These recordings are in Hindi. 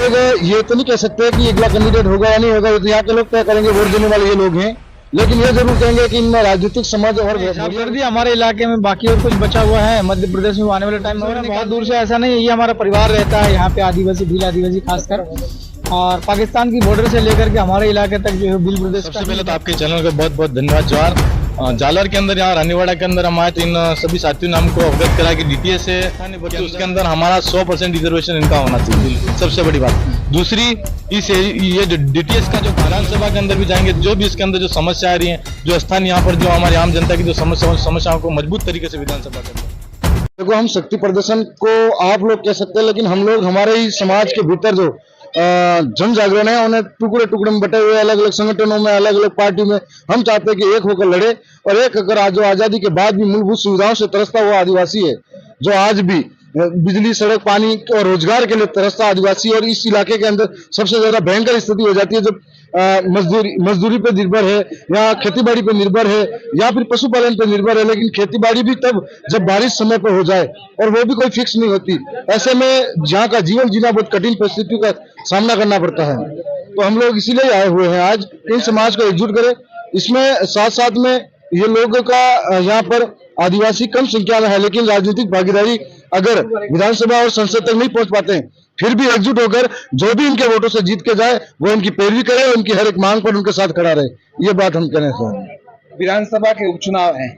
लोग ये तो नहीं कह सकते कि अगला कैंडिडेट होगा या नहीं होगा, तो यहाँ के लोग तय करेंगे, वोट देने वाले ये लोग हैं। लेकिन ये जरूर कहेंगे कि इनमें राजनीतिक समझ और सरदी हमारे इलाके में बाकी और कुछ बचा हुआ है मध्य प्रदेश में आने वाले टाइम में बहुत दूर से ऐसा नहीं है, ये हमारा परिवार रहता है यहाँ पे, आदिवासी भील आदिवासी खासकर, और पाकिस्तान की बॉर्डर से लेकर के हमारे इलाके तक जो है भील प्रदेश। सबसे पहले तो आपके चैनल को बहुत बहुत धन्यवाद। जवाहर जालर के अंदर यहाँ रानीवाड़ा के अंदर हम आए तो इन सभी साथियों ने हमको अवगत करा कि डीटीएस है उसके अंदर हमारा 100% रिजर्वेशन इनका होना चाहिए, सबसे बड़ी बात। दूसरी ये जो डीटीएस का जो विधानसभा के अंदर भी जाएंगे, जो भी इसके अंदर जो समस्या आ रही है, जो स्थानीय यहाँ पर जो हमारी आम जनता की जो समस्याओं को मजबूत तरीके से विधानसभा के देखो, हम शक्ति प्रदर्शन को आप लोग कह सकते हैं, लेकिन हम लोग हमारे ही समाज के भीतर जो जन जागरण है, उन्हें टुकड़े टुकड़े में बटे हुए अलग अलग संगठनों में, अलग अलग पार्टी में, हम चाहते हैं कि एक होकर लड़े। और एक अगर जो आजादी के बाद भी मूलभूत सुविधाओं से तरसता हुआ आदिवासी है, जो आज भी बिजली, सड़क, पानी और रोजगार के लिए तरसता आदिवासी, और इस इलाके के अंदर सबसे ज्यादा भयंकर स्थिति हो जाती है जब मजदूरी पे निर्भर है, या खेतीबाड़ी पे निर्भर है, या फिर पशुपालन पे निर्भर है। लेकिन खेतीबाड़ी भी तब जब बारिश समय पे हो जाए, और वो भी कोई फिक्स नहीं होती। ऐसे में जहाँ का जीवन जीना बहुत कठिन परिस्थितियों का सामना करना पड़ता है। तो हम लोग इसीलिए आए हुए हैं आज, इन समाज को एकजुट करें। इसमें साथ साथ में ये लोगों का यहाँ पर आदिवासी कम संख्या में है, लेकिन राजनीतिक भागीदारी अगर विधानसभा और संसद तक नहीं पहुंच पाते हैं, फिर भी एकजुट होकर जो भी इनके वोटों से जीत के जाए वो इनकी पैरवी करे, उनकी हर एक मांग पर उनके साथ खड़ा रहे। ये बात हम कहने से। विधानसभा के उपचुनाव है,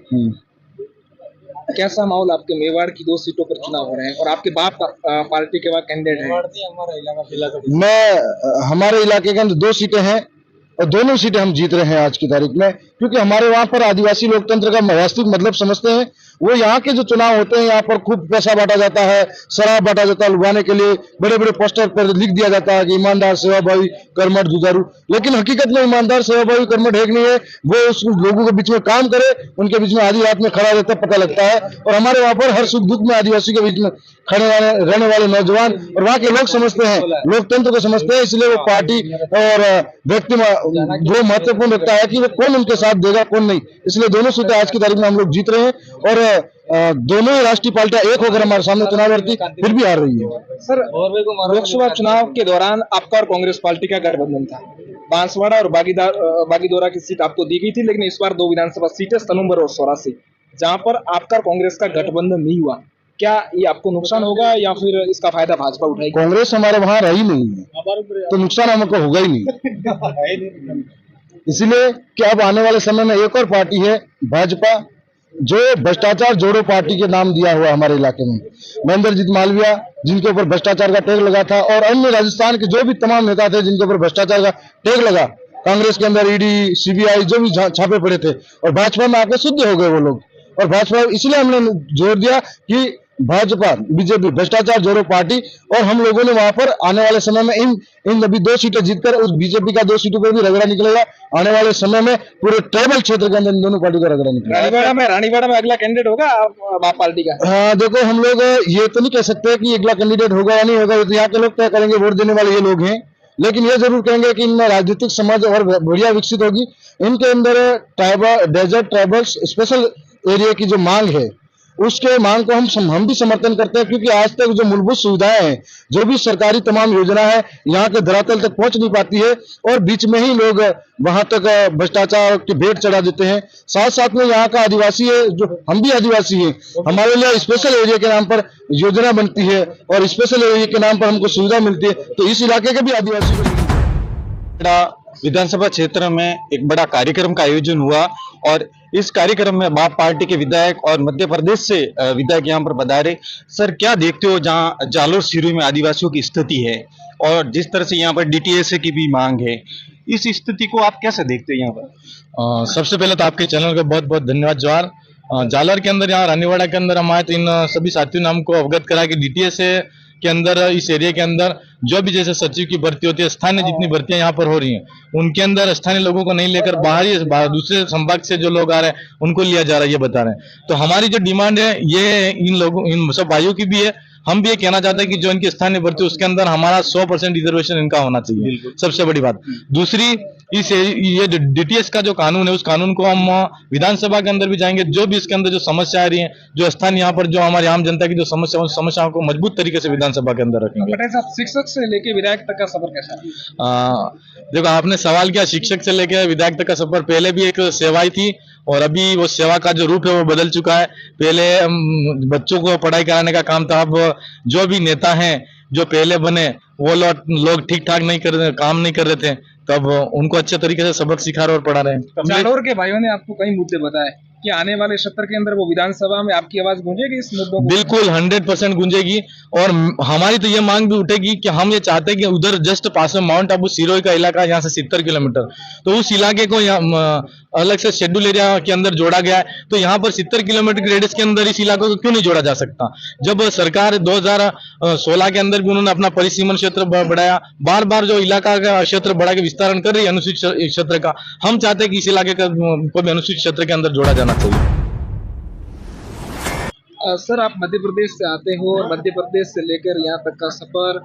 कैसा माहौल आपके मेवाड़ की 2 सीटों पर चुनाव हो रहे हैं, और आपके बाप पार्टी के बाद कैंडिडेट है? मैं हमारे इलाके के अंदर 2 सीटें हैं, और दोनों सीटें हम जीत रहे हैं आज की तारीख में, क्योंकि हमारे वहां पर आदिवासी लोकतंत्र का वास्तविक मतलब समझते हैं। वो यहाँ के जो चुनाव होते हैं, यहाँ पर खूब पैसा बांटा जाता है, शराब बांटा जाता है लुभाने के लिए, बड़े बड़े पोस्टर पर लिख दिया जाता है कि ईमानदार, सेवाभावी, कर्मठ, जुझारू। लेकिन हकीकत में ईमानदार, सेवाभावी, कर्मठ एक नहीं है। वो उस लोगों के बीच में काम करे, उनके बीच में आधी रात में खड़ा रहता पता लगता है। और हमारे वहां पर हर सुख दुख में आदिवासी के बीच में खड़े रहने वाले नौजवान और वहाँ के लोग समझते हैं, लोकतंत्र को समझते हैं। इसलिए वो पार्टी और व्यक्ति वो महत्वपूर्ण रखता है कि वो कौन उनके साथ देगा, कौन नहीं। इसलिए दोनों सीटें आज की तारीख में हम लोग जीत रहे हैं, और दोनों ही राष्ट्रीय पार्टियां एक होकर हमारे सामने चुनाव लड़ती फिर भी हार रही है। सर, लोकसभा चुनाव के दौरान आपका और कांग्रेस पार्टी का गठबंधन था, बांसवाड़ा और बागीदोरा की सीट आपको दी गई थी, लेकिन इस बार 2 विधानसभा सीटें तनुम्बर और सौरासी, जहां पर आपका और कांग्रेस का गठबंधन नहीं हुआ, क्या ये आपको नुकसान होगा या फिर इसका फायदा भाजपा उठाएगी? कांग्रेस हमारे वहां रही नहीं है, तो नुकसान हमको होगा ही नहीं। इसलिए कि अब आने वाले समय में एक और पार्टी है भाजपा, जो भ्रष्टाचार जोड़ो पार्टी के नाम दिया हुआ हमारे इलाके में। महेंद्रजीत मालविया, जिनके ऊपर भ्रष्टाचार का टैग लगा था, और अन्य राजस्थान के जो भी तमाम नेता थे जिनके ऊपर भ्रष्टाचार का टैग लगा, कांग्रेस के अंदर ईडी, सीबीआई जो भी छापे पड़े थे, और भाजपा में आकर शुद्ध हो गए वो लोग। और भाजपा, इसलिए हमने जोर दिया कि भाजपा, बीजेपी, भ्रष्टाचार जोड़ो पार्टी। और हम लोगों ने वहां पर आने वाले समय में इन अभी 2 सीटें जीतकर उस बीजेपी का 2 सीटों पर भी रगड़ा निकलेगा। आने वाले समय में पूरे ट्राइबल क्षेत्र के अंदर इन दोनों पार्टी का रगड़ा निकलेगा। रानीवाड़ा में अगला कैंडिडेट होगा आप पार्टी का? हाँ, देखो, हम लोग ये तो नहीं कह सकते कि अगला कैंडिडेट होगा या नहीं होगा, तो यहाँ के लोग तय करेंगे, वोट देने वाले ये लोग हैं। लेकिन ये जरूर कहेंगे कि इनमें राजनीतिक समझ और बढ़िया विकसित होगी। इनके अंदर डेजर्ट ट्राइबल्स स्पेशल एरिया की जो मांग है, उसके मांग को हम भी समर्थन करते हैं, क्योंकि आज तक जो मूलभूत सुविधाएं हैं, जो भी सरकारी तमाम योजना है, यहाँ के धरातल तक पहुंच नहीं पाती है, और बीच में ही लोग वहां तक भ्रष्टाचार की भेंट चढ़ा देते हैं। साथ साथ में यहाँ का आदिवासी है, जो हम भी आदिवासी हैं, हमारे लिए स्पेशल एरिया के नाम पर योजना बनती है, और स्पेशल एरिया के नाम पर हमको सुविधा मिलती है। तो इस इलाके के भी आदिवासी को विधानसभा क्षेत्र में एक बड़ा कार्यक्रम का आयोजन हुआ, और इस कार्यक्रम में बाप पार्टी के विधायक और मध्य प्रदेश से विधायक यहाँ पर पधारे। सर, क्या देखते हो जहाँ जालोर सिरोही में आदिवासियों की स्थिति है, और जिस तरह से यहाँ पर डीटीएस की भी मांग है, इस स्थिति को आप कैसे देखते हो यहाँ पर? सबसे पहले तो आपके चैनल को बहुत बहुत धन्यवाद। जवाहर जालर के अंदर यहाँ रानीवाड़ा के अंदर हम आए तो इन सभी साथियों ने हमको अवगत करा कि डीटीएस के अंदर, इस एरिया के अंदर जो भी जैसे सचिव की भर्ती होती है, स्थानीय जितनी भर्तियां यहाँ पर हो रही हैं, उनके अंदर स्थानीय लोगों को नहीं लेकर बाहरी दूसरे संभाग से जो लोग आ रहे हैं उनको लिया जा रहा है, ये बता रहे हैं। तो हमारी जो डिमांड है, ये इन सब भाइयों की भी है, हम भी ये कहना चाहते हैं कि जो इनकी स्थानीय भर्ती उसके अंदर हमारा 100% रिजर्वेशन इनका होना चाहिए, सबसे बड़ी बात। दूसरी, ये जो डीटीएस का जो कानून है, उस कानून को हम विधानसभा के अंदर भी जाएंगे। जो भी इसके अंदर जो समस्या आ रही है, जो स्थानीय यहाँ पर जो हमारी आम जनता की जो समस्या, उन समस्याओं को मजबूत तरीके से विधानसभा के अंदर रखेंगे। पटेल साहब, शिक्षक से लेके विधायक तक का सफर कैसा है? देखो, आपने सवाल किया शिक्षक से लेकर विधायक तक का सफर। पहले भी एक सेवा ही थी और अभी वो सेवा का जो रूप है वो बदल चुका है। पहले बच्चों को पढ़ाई कराने का काम था, अब जो भी नेता हैं जो पहले बने वो लोग ठीक ठाक काम नहीं कर रहे थे, तब उनको अच्छे तरीके से सबक सिखा रहे और पढ़ा रहे हैं। जालोर के भाइयों ने आपको कई मुद्दे बताए कि आने वाले सत्र के अंदर वो विधानसभा में आपकी आवाज गूंजेगी इस मुद्दों को? बिल्कुल 100% गूंजेगी। और हमारी तो ये मांग भी उठेगी कि हम ये चाहते हैं कि उधर जस्ट पास में माउंट आबू सिरोही का इलाका, यहाँ से 70 किलोमीटर, तो उस इलाके को अलग से शेड्यूल एरिया के अंदर जोड़ा गया है। तो यहाँ पर 70 किलोमीटर के रेडियस के अंदर इस इलाकों को क्यों नहीं जोड़ा जा सकता? जब सरकार 2016 के अंदर भी उन्होंने अपना परिसीमन क्षेत्र बढ़ाया, बार बार जो इलाका का क्षेत्र बढ़ा के विस्तारण कर रही है अनुसूचित क्षेत्र का, हम चाहते हैं कि इस इलाके को भी अनुसूचित क्षेत्र के अंदर जोड़ा जाना चाहिए। सर, आप मध्य प्रदेश से आते हो और मध्य प्रदेश से लेकर यहाँ तक का सफर,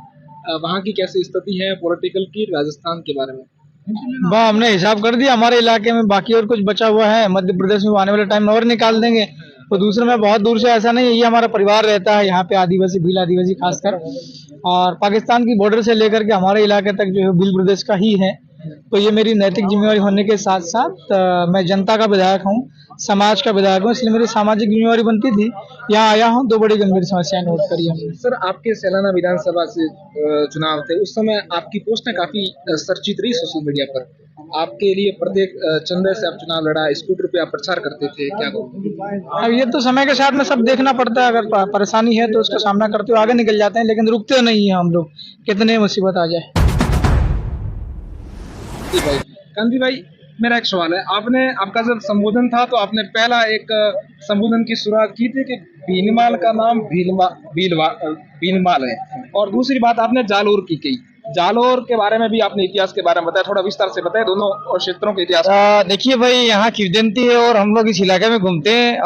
वहाँ की कैसी स्थिति है पॉलिटिकल की, राजस्थान के बारे में? वाह, हमने हिसाब कर दिया हमारे इलाके में, बाकी और कुछ बचा हुआ है मध्य प्रदेश में, आने वाले टाइम में और निकाल देंगे। तो दूसरे में बहुत दूर से ऐसा नहीं है, ये हमारा परिवार रहता है यहाँ पे, आदिवासी, भील आदिवासी खासकर, और पाकिस्तान की बॉर्डर से लेकर के हमारे इलाके तक जो है भील प्रदेश का ही है। तो ये मेरी नैतिक जिम्मेवारी होने के साथ साथ मैं जनता का विधायक हूँ, समाज का विधायक हूँ, इसलिए मेरी सामाजिक जिम्मेवारी बनती थी। यहाँ आया हूँ, दो बड़ी गंभीर समस्याएं नोट करी हमने। सर, आपके सैलाना विधानसभा से चुनाव थे, उस समय आपकी पोस्टें काफी चर्चित रही सोशल मीडिया पर। आपके लिए प्रत्येक चंदे से आप चुनाव लड़ा, स्कूटर पे आप प्रचार करते थे, क्या अब ये तो समय के साथ में सब देखना पड़ता है, अगर परेशानी है तो उसका सामना करते हुए आगे निकल जाते हैं, लेकिन रुकते नहीं है हम लोग, कितने मुसीबत आ जाए। भाई कांति भाई, मेरा एक सवाल है, आपका जब संबोधन था तो आपने पहला एक संबोधन की शुरुआत की थी कि भीनमाल का नाम भीनमाल है, और दूसरी बात आपने जालोर की कही। जालोर के बारे में भी आपने इतिहास के बारे में बताया, थोड़ा विस्तार से बताया दोनों और क्षेत्रों के इतिहास। देखिए भाई, यहाँ किवदंती है और हम लोग इस इलाके में घूमते हैं,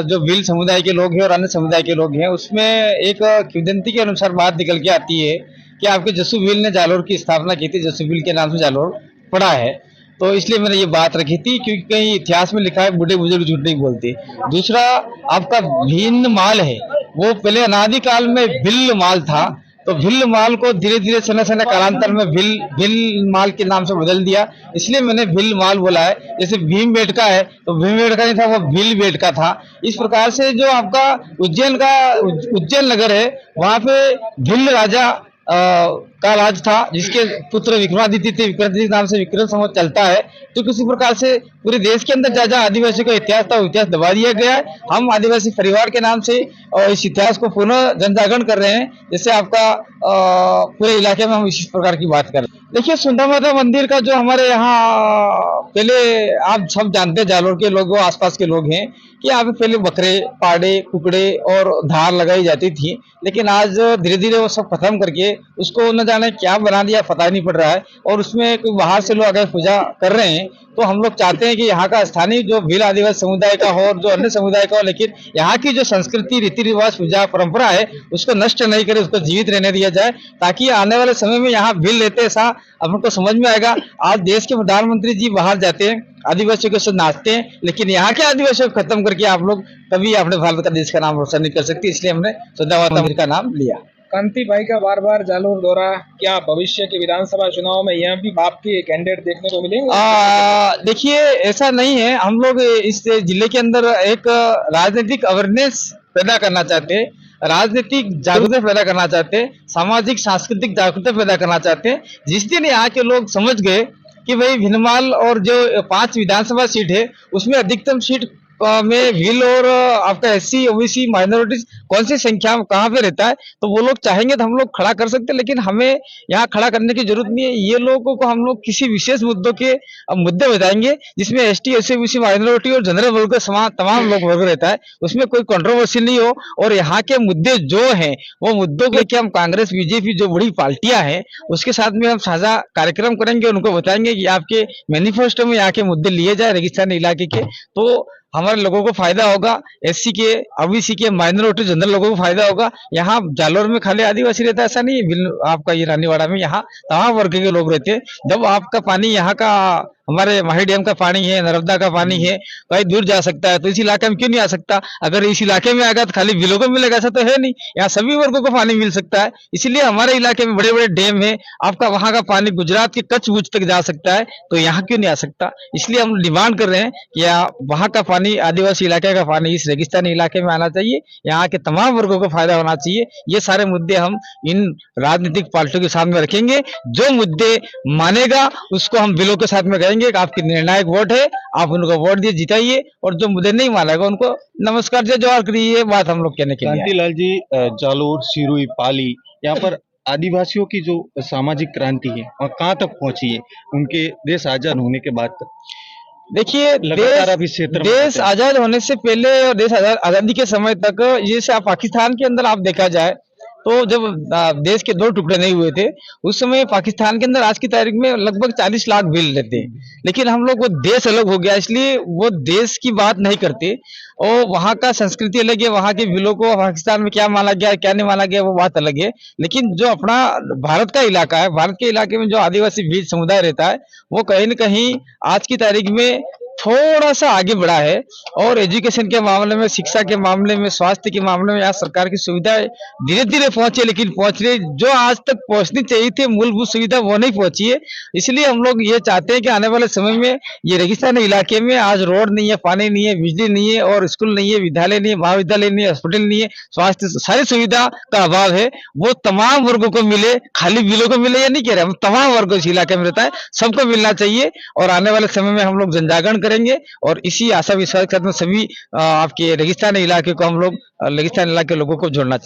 जो भील समुदाय के लोग हैं और अन्य समुदाय के लोग हैं, उसमें एक किवदंती के अनुसार बात निकल के आती है कि आपके जस्सू भील ने जालोर की स्थापना की थी, जस्सू भील के नाम से जालोर पड़ा है, तो इसलिए मैंने ये बात रखी थी, क्योंकि कहीं इतिहास में लिखा है बूढ़े बुजुर्ग झूठ नहीं बोलते। दूसरा, आपका भील माल है, वो पहले अनादि काल में भिल माल था, तो भिल माल को धीरे धीरे समय कालांतर में भिल माल के नाम से बदल दिया, इसलिए मैंने भिल माल बोला है। जैसे भीम बेटका है तो भीम बेटका नहीं था, वो भिल बेटका था। इस प्रकार से जो आपका उज्जैन नगर है, वहां पे भिल राजा का राज था, जिसके पुत्र विक्रमादित्य थे, विक्रमादित्य नाम से विक्रम संवत चलता है। तो किसी प्रकार से पूरे देश के अंदर जहाँ आदिवासी का इतिहास था, वो इतिहास दबा दिया गया है। हम आदिवासी परिवार के नाम से और इस इतिहास को पुनः जनजागरण कर रहे हैं, जैसे आपका पूरे इलाके में हम इसी प्रकार की बात कर रहे हैं। देखिए, सुंदर माता मंदिर का जो हमारे यहाँ पहले, आप सब जानते हैं, जालोर के लोग, आसपास के लोग हैं, कि यहाँ पे पहले बकरे, पाड़े, कुकड़े और धार लगाई जाती थी, लेकिन आज धीरे धीरे वो सब खत्म करके उसको न जाने क्या बना दिया, पता नहीं पड़ रहा है, और उसमें कोई बाहर से लोग अगर पूजा कर रहे हैं। तो हम लोग चाहते हैं कि यहाँ का स्थानीय जो भील आदिवासी समुदाय का हो और जो अन्य समुदाय का हो, लेकिन यहाँ की जो संस्कृति, रीति रिवाज, पूजा परंपरा है, उसको नष्ट नहीं करे, उसको जीवित रहने दिया जाए, ताकि आने वाले समय में यहाँ भील रहते ऐसा हमको समझ में आएगा। आज देश के प्रधानमंत्री जी बाहर जाते हैं, आदिवासियों के साथ नाचते हैं, लेकिन यहाँ के आदिवासियों को खत्म करके आप लोग कभी अपने भारत का देश का नाम रोशन नहीं कर सकते, इसलिए हमने सुंदर माता मंदिर का नाम लिया। कांति भाई का बार बार जालोर दौरा, क्या भविष्य के विधानसभा चुनाव में यहाँ भी बाप के कैंडिडेट देखने को मिलेंगे? देखिए, ऐसा नहीं है, हम लोग इस जिले के अंदर एक राजनीतिक अवेयरनेस पैदा करना चाहते हैं, राजनीतिक जागरूकता पैदा करना चाहते हैं, सामाजिक सांस्कृतिक जागरूकता पैदा करना चाहते हैं। जिस दिन यहाँ के लोग समझ गए कि भाई भिनमाल और जो 5 विधानसभा सीट है, उसमें अधिकतम सीट में भील और आपका एससी, ओबीसी, माइनॉरिटीज कौन सी संख्या में कहाँ पे रहता है, तो वो लोग चाहेंगे तो हम लोग खड़ा कर सकते हैं, लेकिन हमें यहाँ खड़ा करने की जरूरत नहीं है। ये लोगों को हम लोग किसी विशेष मुद्दे बताएंगे, जिसमें एसटी, एससी, ओबीसी, माइनॉरिटी और जनरल वर्ग का समान तमाम लोग वर्ग रहता है, उसमें कोई कंट्रोवर्सी नहीं हो, और यहाँ के मुद्दे जो हैं वो मुद्दों को लेकर हम कांग्रेस, बीजेपी जो बड़ी पार्टियां हैं उसके साथ में हम साझा कार्यक्रम करेंगे, उनको बताएंगे कि आपके मैनिफेस्टो में यहाँ के मुद्दे लिए जाए रेगिस्तानी इलाके के, तो हमारे लोगों को फायदा होगा, एससी के, ओबीसी के, माइनॉरिटी जनरल लोगों को फायदा होगा। यहाँ जालोर में खाली आदिवासी रहता है ऐसा नहीं है, आपका ये रानीवाड़ा में यहाँ तमाम वर्ग के लोग रहते हैं। जब आपका पानी यहाँ का हमारे माही डैम का पानी है, नर्मदा का पानी है, कहीं दूर जा सकता है तो इस इलाके में क्यों नहीं आ सकता? अगर इस इलाके में आएगा तो खाली बिलों को मिलेगा ऐसा तो है नहीं, यहाँ सभी वर्गों को पानी मिल सकता है। इसलिए हमारे इलाके में बड़े बड़े डैम है, आपका वहां का पानी गुजरात के कच्छ भुज तक जा सकता है, तो यहाँ क्यों नहीं आ सकता? इसलिए हम डिमांड कर रहे हैं कि वहां का पानी, आदिवासी इलाके का पानी इस रेगिस्तानी इलाके में आना चाहिए, यहाँ के तमाम वर्गों को फायदा होना चाहिए। ये सारे मुद्दे हम इन राजनीतिक पार्टियों के सामने रखेंगे। जो मुद्दे मानेगा उसको हम बिलों के साथ में कहेंगे कि आपकी निर्णायक वोट है, आप उनको वोट दिए जिताइए, और जो मुद्दे नहीं मानेगा उनको नमस्कार जय जोहार करिए। ये बात हम लोग कहने के लिए आए हैं। कांतिलाल जी, जालोर, सिरुई, पाली, यहाँ पर आदिवासियों की जो सामाजिक क्रांति है और कहाँ तक पहुंची है उनके देश आजाद होने के बाद तक? देखिए, लगातार आप इस क्षेत्र में देश रहते हैं। आजाद होने से पहले और देश आजादी के समय तक, जैसे आप पाकिस्तान के अंदर आप देखा जाए तो जब देश के दो टुकड़े नहीं हुए थे उस समय पाकिस्तान के अंदर आज की तारीख में लगभग 40 लाख बिल रहते, लेकिन हम लोग वो देश अलग हो गया इसलिए वो देश की बात नहीं करते, और वहाँ का संस्कृति अलग है, वहाँ के बिलों को पाकिस्तान में क्या माना गया क्या नहीं माना गया वो बात अलग है। लेकिन जो अपना भारत का इलाका है, भारत के इलाके में जो आदिवासी भील समुदाय रहता है वो कहीं न कहीं आज की तारीख में थोड़ा सा आगे बढ़ा है, और एजुकेशन के मामले में, शिक्षा के मामले में, स्वास्थ्य के मामले में यहाँ सरकार की सुविधाएं धीरे धीरे पहुंचे, लेकिन पहुंच रही जो आज तक पहुंचनी चाहिए थी मूलभूत सुविधा वो नहीं पहुंची है। इसलिए हम लोग ये चाहते हैं कि आने वाले समय में ये रेगिस्तानी इलाके में आज रोड नहीं है, पानी नहीं है, बिजली नहीं है, और स्कूल नहीं है, विद्यालय नहीं है, महाविद्यालय नहीं है, हॉस्पिटल नहीं है, स्वास्थ्य सारी सुविधा का अभाव है, वो तमाम वर्गों को मिले, खाली बिलों को मिले या नहीं कह रहे हम, तमाम वर्गों इस इलाके में रहता है, सबको मिलना चाहिए। और आने वाले समय में हम लोग जनजागरण करेंगे, और इसी आशा विश्वास के साथ में सभी आपके रेगिस्तानी इलाके को हम लोग रेगिस्तानी इलाके के लोगों को जोड़ना चाहते हैं।